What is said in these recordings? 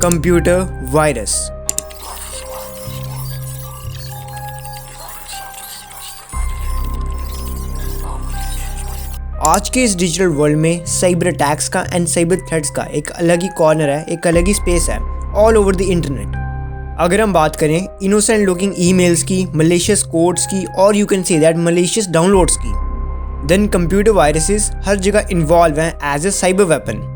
Computer virus. आज के इस डिजिटल वर्ल्ड में साइबर अटैक्स का एंड साइबर थ्रेट्स का एक अलग ही कॉर्नर है, एक अलग ही स्पेस है ऑल ओवर द इंटरनेट। अगर हम बात करें इनोसेंट लुकिंग ईमेल्स की, मलिशियस कोड्स की और you can say that malicious downloads की, देन कंप्यूटर वायरसेस हर जगह इन्वॉल्व हैं as a cyber weapon.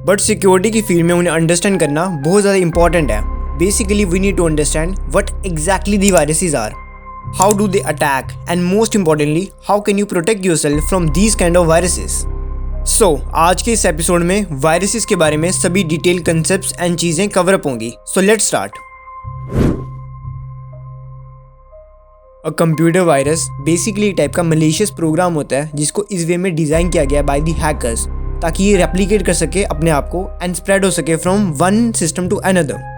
But security की फील्ड में उन्हें अंडरस्टैंड करना बहुत ज़्यादा इंपॉर्टेंट है। Basically we need to understand what exactly the viruses are, how do they attack, and most importantly how can you protect yourself from these kind of viruses. So आज के इस episode में viruses के बारे में सभी detail concepts and चीज़ें cover up होंगी। So let's start. A computer virus basically एक टाइप का मलिशियस प्रोग्राम होता है जिसको इस वे में डिज़ाइन किया गया बाय दी हैकर्स ताकि ये रेप्लिकेट कर सके अपने आप को एंड स्प्रेड हो सके from one system to another.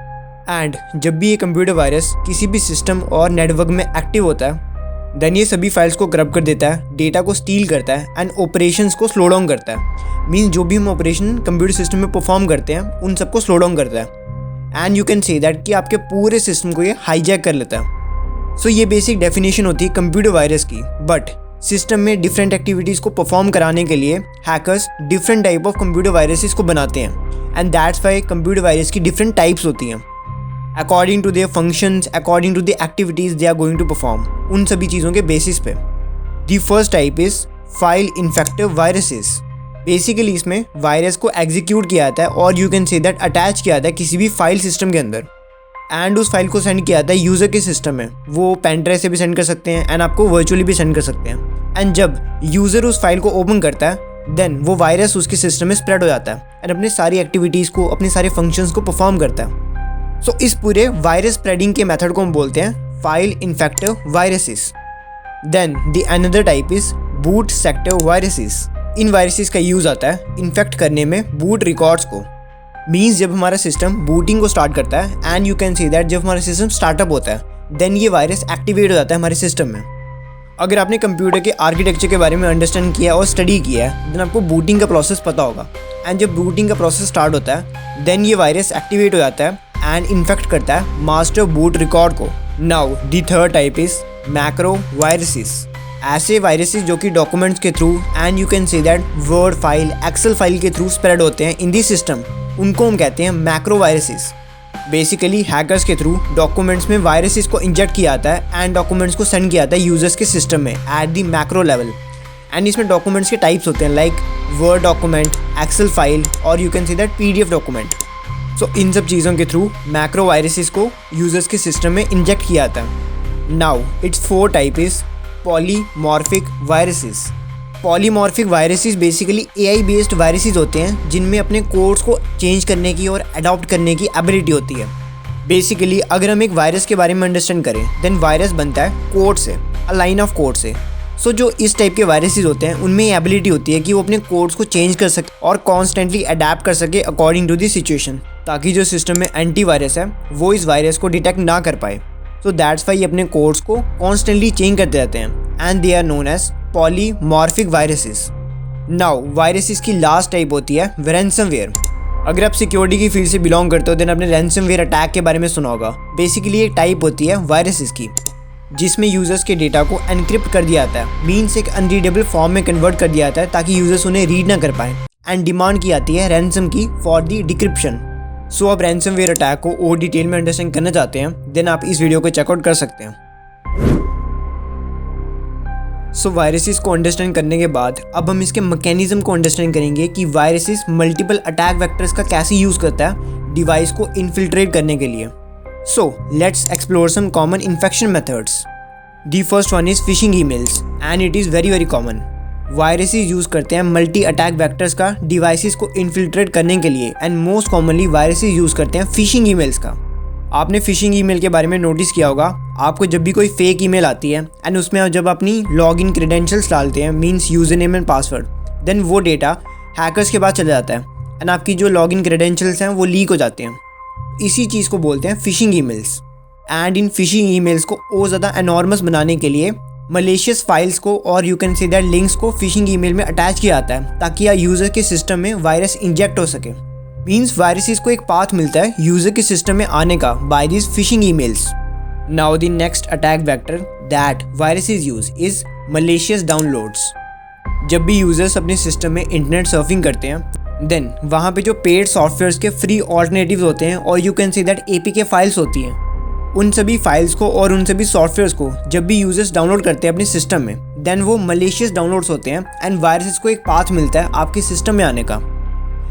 And जब भी ये कंप्यूटर वायरस किसी भी सिस्टम और नेटवर्क में एक्टिव होता है देन ये सभी फाइल्स को करप्ट कर देता है, डेटा को स्टील करता है एंड ऑपरेशंस को स्लो डाउन करता है। मीन्स जो भी हम ऑपरेशन कंप्यूटर सिस्टम में परफॉर्म करते हैं उन सबको स्लो डाउन करता है and you can say that कि आपके पूरे सिस्टम को ये हाईजैक कर लेता है। सो ये बेसिक डेफिनेशन होती है कंप्यूटर वायरस की। बट सिस्टम में डिफरेंट एक्टिविटीज़ को परफॉर्म कराने के लिए hackers different type of computer viruses को बनाते हैं and that's why computer virus की डिफरेंट टाइप्स होती हैं according to their functions, according to the activities they are going to perform, उन सभी चीज़ों के बेसिस पे। The first type is file infective viruses. Basically इसमें वायरस को एग्जीक्यूट किया जाता है और you can say that attach किया जाता है किसी भी फाइल सिस्टम के अंदर एंड उस फाइल को सेंड किया जाता है यूज़र के सिस्टम में। वो पेन ड्राइव से भी सेंड कर सकते हैं एंड आपको वर्चुअली भी सेंड कर सकते हैं। एंड जब यूज़र उस फाइल को ओपन करता है देन वो वायरस उसके सिस्टम में स्प्रेड हो जाता है एंड अपनी सारी एक्टिविटीज़ को, अपने सारे फंक्शंस को परफॉर्म करता है। सो इस पूरे वायरस स्प्रेडिंग के मेथड को हम बोलते हैं file infective viruses. Then the another type is boot sector viruses. इन वायरसेस का यूज़ आता है इन्फेक्ट करने में बूट रिकॉर्ड्स को। मीन्स जब हमारा सिस्टम बूटिंग को स्टार्ट करता है and you can see that जब हमारा सिस्टम स्टार्टअप होता है देन ये वायरस एक्टिवेट हो जाता है हमारे सिस्टम में। अगर आपने कंप्यूटर के आर्किटेक्चर के बारे में अंडरस्टैंड किया और स्टडी किया है देन आपको बूटिंग का प्रोसेस पता होगा एंड जब बूटिंग का प्रोसेस स्टार्ट होता है देन ये वायरस एक्टिवेट हो जाता है एंड इन्फेक्ट करता है मास्टर बूट रिकॉर्ड को। Now the third type is macro viruses. ऐसे वायरसेस जो कि डॉक्यूमेंट्स के through and you can say that word file, excel file के थ्रू स्प्रेड होते हैं इन दी सिस्टम, उनको हम कहते हैं मैक्रो वायरसेस। बेसिकली हैकर्स के थ्रू डॉक्यूमेंट्स में वायरसेस को इंजेक्ट किया जाता है एंड डॉक्यूमेंट्स को सेंड किया जाता है यूजर्स के सिस्टम में at the macro level. And इसमें डॉक्यूमेंट्स के टाइप्स होते हैं like word document, excel file और you can say that PDF document. So इन सब चीज़ों के थ्रू मैक्रो वायरसेस को यूजर्स के सिस्टम में इंजेक्ट किया जाता है। Now it's four type is polymorphic viruses. Polymorphic viruses basically AI based viruses होते हैं जिनमें अपने कोड्स को चेंज करने की और अडॉप्ट करने की एबिलिटी होती है। बेसिकली अगर हम एक वायरस के बारे में अंडरस्टैंड करें देन वायरस बनता है कोड से, अ लाइन ऑफ कोड से। सो जो इस टाइप के वायरसेस होते हैं उनमें ये एबिलिटी होती है कि वो अपने कोड्स को चेंज कर सके और कॉन्स्टेंटली अडेप्ट कर सके अकॉर्डिंग टू द सिचुएशन, ताकि जो सिस्टम में एंटीवायरस है वो इस वायरस को डिटेक्ट ना कर पाए। सो दैट्स वाई अपने कोड्स को कॉन्स्टेंटली चेंज करते रहते हैं and they are known as polymorphic viruses. Now viruses की लास्ट टाइप होती है रैंसमवेयर। अगर आप सिक्योरिटी की फील्ड से बिलोंग करते हो देन आपने रैंसमवेयर अटैक के बारे में सुना होगा। बेसिकली एक टाइप होती है वायरसेस की जिसमें यूजर्स के डेटा को एनक्रिप्ट कर दिया जाता है, मीन्स एक अनरीडेबल फॉर्म में कन्वर्ट कर दिया जाता है ताकि यूजर्स उन्हें रीड ना कर पाए एंड डिमांड की जाती है रैंसम की फॉर दी डिक्रिप्शन। सो आप रैंसमवेयर अटैक को और डिटेल में अंडरस्टैंड करना चाहते हैं देन आप इस वीडियो को चेकआउट कर सकते हैं। सो वायरसेस को अंडरस्टैंड करने के बाद अब हम इसके मैकेनिज्म को अंडरस्टैंड करेंगे कि वायरसेस मल्टीपल अटैक वेक्टर्स का कैसे यूज़ करता है डिवाइस को इन्फिल्ट्रेट करने के लिए। So let's explore some common infection methods. The first one is phishing emails and it is very common. Viruses use करते हैं मल्टी अटैक वेक्टर्स का डिवाइसेस को इन्फिल्ट्रेट करने के लिए and most commonly viruses use करते हैं फिशिंग ईमेल्स का। आपने फिशिंग ईमेल के बारे में नोटिस किया होगा, आपको जब भी कोई फेक ईमेल आती है एंड उसमें जब अपनी लॉगिन क्रेडेंशियल्स डालते हैं means user name and password then वो डेटा हैकर्स के पास चला जाता है एंड आपकी जो लॉगिन क्रेडेंशियल्स हैं वो लीक हो जाते हैं। इसी चीज़ को बोलते हैं fishing emails. And in fishing emails को और ज़्यादा एनॉर्मस बनाने के लिए मलेशियस फाइल्स को और you can say that links को फिशिंग ईमेल में अटैच किया जाता है ताकि यूज़र के सिस्टम में वायरस इंजेक्ट हो सके। मीन्स वायरसेस को एक पाथ मिलता है यूजर के सिस्टम में आने का by this phishing emails. Now the next attack vector that viruses use is malicious downloads. जब भी यूजर्स अपने सिस्टम में इंटरनेट सर्फिंग करते हैं देन वहाँ पे जो पेड सॉफ्टवेयर्स के फ्री ऑल्टरनेटिव्स होते हैं और you can say that APK files होती हैं, उन सभी फाइल्स को और उन सभी सॉफ्टवेयर्स को जब भी यूजर्स डाउनलोड करते हैं अपने सिस्टम में देन वो मलेशियस डाउनलोड्स होते हैं एंड वायरसेस को एक पाथ मिलता है आपके सिस्टम में आने का।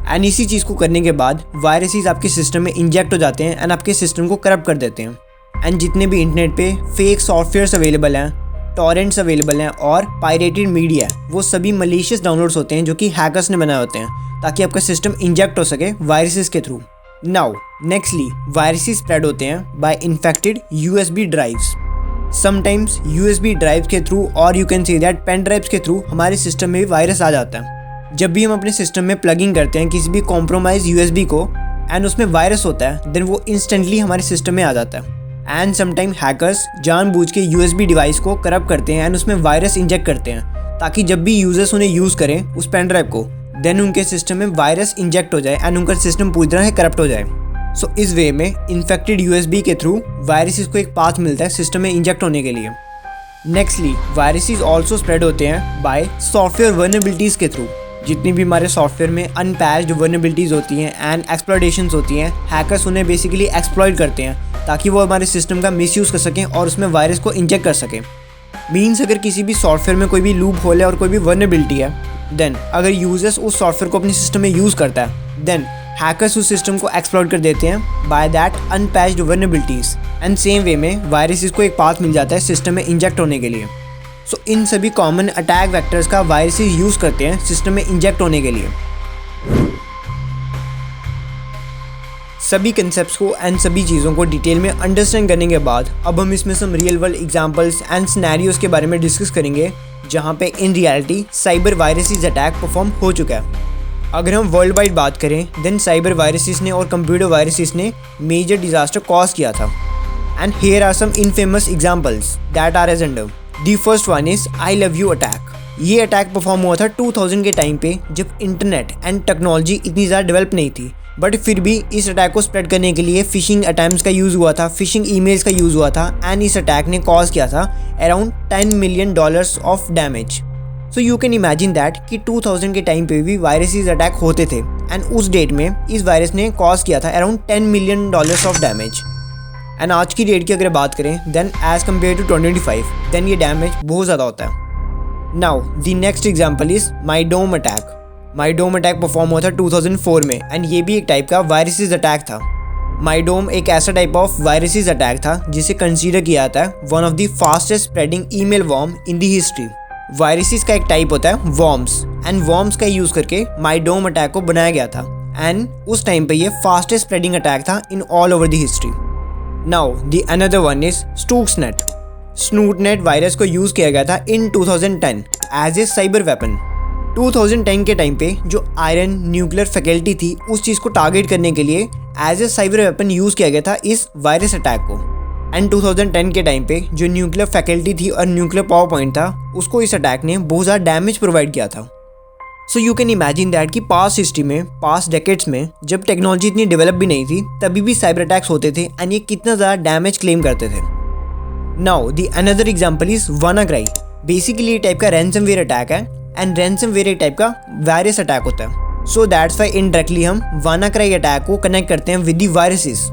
एंड इसी चीज़ को करने के बाद वायरसेस आपके सिस्टम में इंजेक्ट हो जाते हैं एंड आपके सिस्टम को करप्ट कर देते हैं। एंड जितने भी इंटरनेट पे फेक सॉफ्टवेयर्स अवेलेबल हैं, टॉरेंट्स अवेलेबल हैं और पायरेटेड मीडिया है, वो सभी मलेशियस डाउनलोड्स होते हैं जो कि हैकर्स ने बनाए होते हैं ताकि आपका सिस्टम इंजेक्ट हो सके वायरसेस के through. Now nextly viruses spread होते हैं by infected USB drives. Sometimes USB drives के थ्रू और you can see that pen drives के थ्रू हमारे सिस्टम में भी वायरस आ जाता है। जब भी हम अपने सिस्टम में प्लगिंग करते हैं किसी भी कॉम्प्रोमाइज USB को एंड उसमें वायरस होता है देन वो इंस्टेंटली हमारे सिस्टम में आ जाता है। एंड समटाइम हैकर्स जानबूझ के USB डिवाइस को करप्ट करते हैं एंड उसमें वायरस इंजेक्ट करते हैं ताकि जब भी यूजर्स उन्हें यूज़ करें उस पेन ड्राइव को देन उनके सिस्टम में वायरस इंजेक्ट हो जाए एंड उनका सिस्टम पूरी तरह से करप्ट हो जाए। सो इस वे में इन्फेक्टेड USB के थ्रू वायरसेस को एक पाथ मिलता है सिस्टम में इंजेक्ट होने के लिए। नेक्स्टली वायरसेस ऑल्सो स्प्रेड होते हैं बाय सॉफ्टवेयर वल्नरेबिलिटीज़ के थ्रू। जितनी भी हमारे सॉफ्टवेयर में अनपैच्ड वल्नरेबिलिटीज़ होती हैं एंड एक्सप्लॉयटेशंस होती हैं, हैकर्स उन्हें बेसिकली एक्सप्लॉइट करते हैं ताकि वो हमारे सिस्टम का मिसयूज़ कर सकें और उसमें वायरस को इंजेक्ट कर सकें। मीन्स अगर किसी भी सॉफ्टवेयर में कोई भी लूप होल है और कोई भी वल्नरेबिलिटी है देन अगर यूजर्स उस सॉफ्टवेयर को अपने सिस्टम में यूज़ करता है देन हैकर्स उस सिस्टम को एक्सप्लॉइट कर देते हैं by that unpatched vulnerabilities and same way में वायरसेस को एक पाथ मिल जाता है सिस्टम में इंजेक्ट होने के लिए। सो इन सभी कॉमन अटैक वेक्टर्स का वायरसेस यूज़ करते हैं सिस्टम में इंजेक्ट होने के लिए। सभी कंसेप्ट्स को एंड सभी चीज़ों को डिटेल में अंडरस्टैंड करने के बाद अब हम इसमें some real world examples and scenarios के बारे में डिस्कस करेंगे जहां पे in reality cyber viruses attack perform हो चुका है। अगर हम वर्ल्ड वाइड बात करें देन साइबर वायरसेस ने और कंप्यूटर वायरसेस ने मेजर डिजास्टर कॉज किया था and here are some infamous examples that are as under. The first one is I love you attack. ये अटैक परफॉर्म हुआ था 2000 के टाइम पे जब इंटरनेट एंड टेक्नोलॉजी इतनी ज़्यादा डेवलप नहीं थी, बट फिर भी इस अटैक को स्प्रेड करने के लिए फिशिंग अटैम्प्ट्स का यूज़ हुआ था, फिशिंग ईमेल्स का यूज़ हुआ था एंड इस अटैक ने कॉज किया था around $10 million of damage. So you can imagine that कि 2000 के टाइम पे भी वायरसेस अटैक होते थे एंड उस डेट में इस वायरस ने कॉज किया था around $10 million of damage. And आज की डेट की अगर बात करें then as compare to 2025 then ये डैमेज बहुत ज़्यादा होता है। Now the next example is MyDoom attack. MyDoom attack perform हुआ था 2004 में एंड ये भी एक टाइप का वायरसेस अटैक था। माईडोम एक ऐसा टाइप ऑफ वायरसेस अटैक था जिसे कंसीडर किया जाता है one of the fastest spreading email worm in the history. Viruses का एक टाइप होता है वॉर्म्स एंड वॉर्म्स का यूज़ करके माईडोम अटैक को बनाया गया था एंड उस टाइम पे ये फास्टेस्ट स्प्रेडिंग अटैक था in all over the history. Now the another one is Stuxnet. Stuxnet virus को यूज़ किया गया था in 2010 as a cyber weapon. 2010 के टाइम पे जो आयरन न्यूक्लियर फैकल्टी थी उस चीज़ को टारगेट करने के लिए as a cyber weapon use किया गया था इस वायरस अटैक को। एंड 2010 के टाइम पे जो न्यूक्लियर फैकल्टी थी और न्यूक्लियर पावर पॉइंट था उसको इस अटैक ने बहुत ज़्यादा डैमेज प्रोवाइड किया था। So you can imagine that कि पास्ट हिस्ट्री में, पास्ट डेकेड्स में जब टेक्नोलॉजी इतनी डेवलप भी नहीं थी तभी भी साइबर अटैक्स होते थे एंड ये कितना ज़्यादा डैमेज क्लेम करते थे। Now the another example is WannaCry. Basically ये टाइप का रैंसमवेयर अटैक है एंड रैंसमवेयर एक टाइप का वायरस अटैक होता है। सो दैट्स वाई इनडायरेक्टली हम वानाक्राई अटैक को कनेक्ट करते हैं विद द वायरसेस।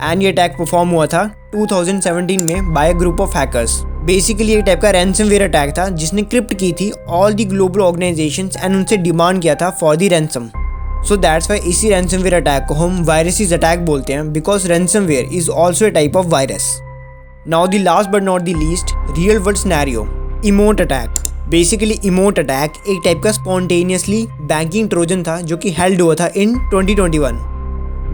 एंड ये अटैक परफॉर्म हुआ था 2017 में bye group of hackers. Basically एक टाइप का रैंसमवेयर अटैक था जिसने क्रिप्ट की थी all the global organisations and उनसे डिमांड किया था for the ransom. So that's Y इसी रैंसमवेयर अटैक को हम वायरसेस अटैक बोलते हैं because ransomware is also a type of virus. Now the last but not the least real world scenario, emote attack. Basically emote attack एक type का spontaneously banking Trojan था जो कि held हुआ था इन 2021।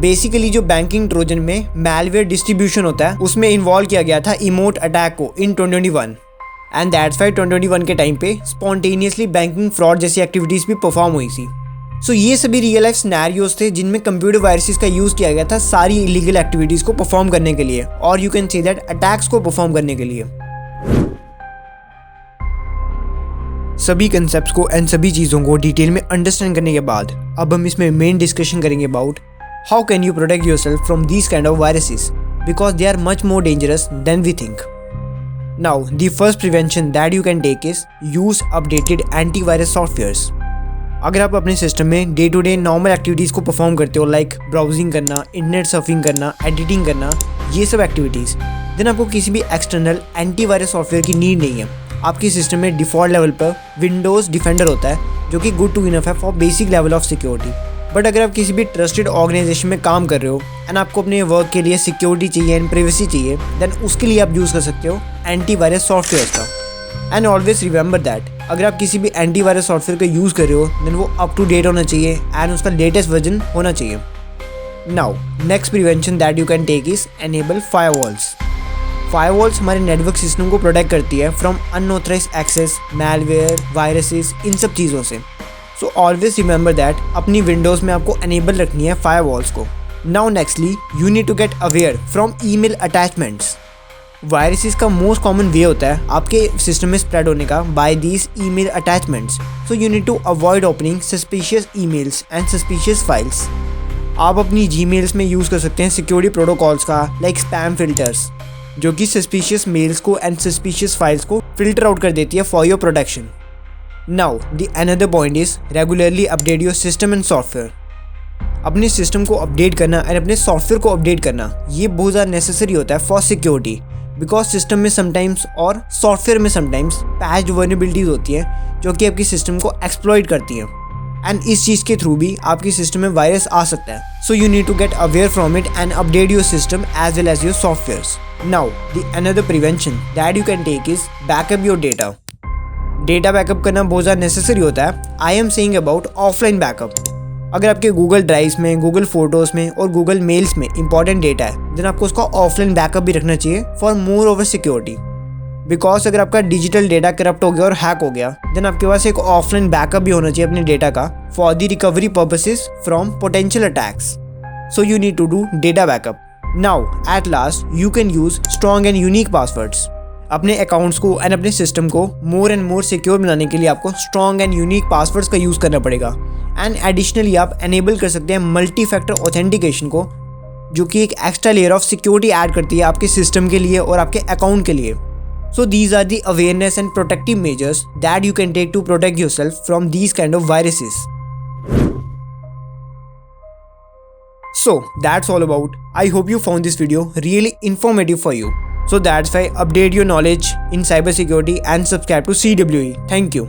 बेसिकली जो बैंकिंग ट्रोजन में malware distribution होता है उसमें इन्वॉल्व किया गया था इमोट अटैक को इन 2021 एंड दैट्स वाई 2021 के टाइम पे स्पॉन्टेनियसली बैंकिंग फ्रॉड जैसी एक्टिविटीज़ भी परफॉर्म हुई थी। सो ये सभी रियल लाइफ सिनेरियोज थे जिनमें कंप्यूटर वायरसेस का यूज़ किया गया था सारी इलीगल एक्टिविटीज़ को परफॉर्म करने के लिए और you can say that attacks को परफॉर्म करने के लिए। सभी कंसेप्ट्स को एंड सभी चीज़ों को डिटेल में अंडरस्टैंड करने के बाद अब हम इसमें मेन डिस्कशन करेंगे about how can you protect yourself from these kind of viruses because they are much more dangerous than we think. Now, the first prevention that you can take is use updated antivirus softwares. अगर आप अपने system में day to day normal activities को perform करते हो like browsing करना, internet surfing करना, editing करना, ये सब एक्टिविटीज़, देन आपको किसी भी एक्सटर्नल एंटीवायरस सॉफ्टवेयर की नीड नहीं है. आपके सिस्टम में डिफ़ॉल्ट लेवल पर विंडोज़ डिफेंडर होता है जो कि गुड टू इनफ है for basic level of security. But अगर आप किसी भी ट्रस्टेड ऑर्गेनाइजेशन में काम कर रहे हो एंड आपको अपने वर्क के लिए सिक्योरिटी चाहिए एंड प्राइवेसी चाहिए, देन उसके लिए आप यूज़ कर सकते हो एंटीवायरस सॉफ्टवेयर का. एंड ऑलवेज रिमेंबर दैट अगर आप किसी भी एंटीवायरस सॉफ्टवेयर का यूज़ कर रहे हो देन वो अप टू डेट होना चाहिए एंड उसका लेटेस्ट वर्जन होना चाहिए. Now next prevention that you can take is enable firewalls. Firewalls हमारे नेटवर्क सिस्टम को प्रोटेक्ट करती है from unauthorized access, malware, viruses, इन सब चीज़ों से. सो ऑलवेज रिमेंबर दैट अपनी विंडोज़ में आपको एनेबल रखनी है फायरवॉल्स को. Now nextly you need to get aware from email attachments. Viruses का मोस्ट कॉमन वे होता है आपके सिस्टम में स्प्रेड होने का by these email attachments. So you need to avoid opening suspicious emails and suspicious files. आप अपनी Gmails में यूज़ कर सकते हैं सिक्योरिटी प्रोटोकॉल्स का लाइक स्पैम फिल्टर्स जो कि सस्पिशियस मेल्स को एंड सस्पिशियस फाइल्स को फिल्टर आउट कर देती है for your protection. Now the another point is regularly update your system and software. अपने सिस्टम को अपडेट करना एंड अपने सॉफ्टवेयर को अपडेट करना ये बहुत ज़्यादा नेसेसरी होता है फॉर सिक्योरिटी बिकॉज सिस्टम में समटाइम्स और सॉफ्टवेयर में समटाइम्स पैच्ड वल्नरेबिलिटीज़ होती हैं जो कि आपकी सिस्टम को एक्सप्लॉइट करती हैं एंड इस चीज़ के थ्रू भी आपकी सिस्टम में वायरस आ सकता है. So you need to get aware from it and update your system as well as your softwares. Now the another prevention that you can take is backup your data. Data backup करना बहुत ज़्यादा necessary होता है. I am saying about offline backup. अगर आपके Google drives में, Google photos में और गूगल मेल्स में इंपॉर्टेंट डेटा है देन आपको उसका ऑफलाइन बैकअप भी रखना चाहिए for more over security. Because अगर आपका डिजिटल डेटा करप्ट हो गया और हैक हो गया देन आपके पास एक ऑफलाइन बैकअप भी होना चाहिए अपने डेटा का for the recovery purposes from potential attacks. So you need to do data backup. Now at last you can use strong and unique passwords. अपने अकाउंट्स को एंड अपने सिस्टम को मोर एंड मोर सिक्योर बनाने के लिए आपको strong and unique passwords का use करना पड़ेगा. एंड एडिशनली आप एनेबल कर सकते हैं मल्टी फैक्टर ऑथेंटिकेशन को जो कि एक extra layer of security add करती है आपके सिस्टम के लिए और आपके अकाउंट के लिए. So these are the awareness and protective measures that you can take to protect yourself from these kind of viruses. So that's all about. I hope you found this video really informative for you. So that's why update your knowledge in cybersecurity and subscribe to CWE. Thank you.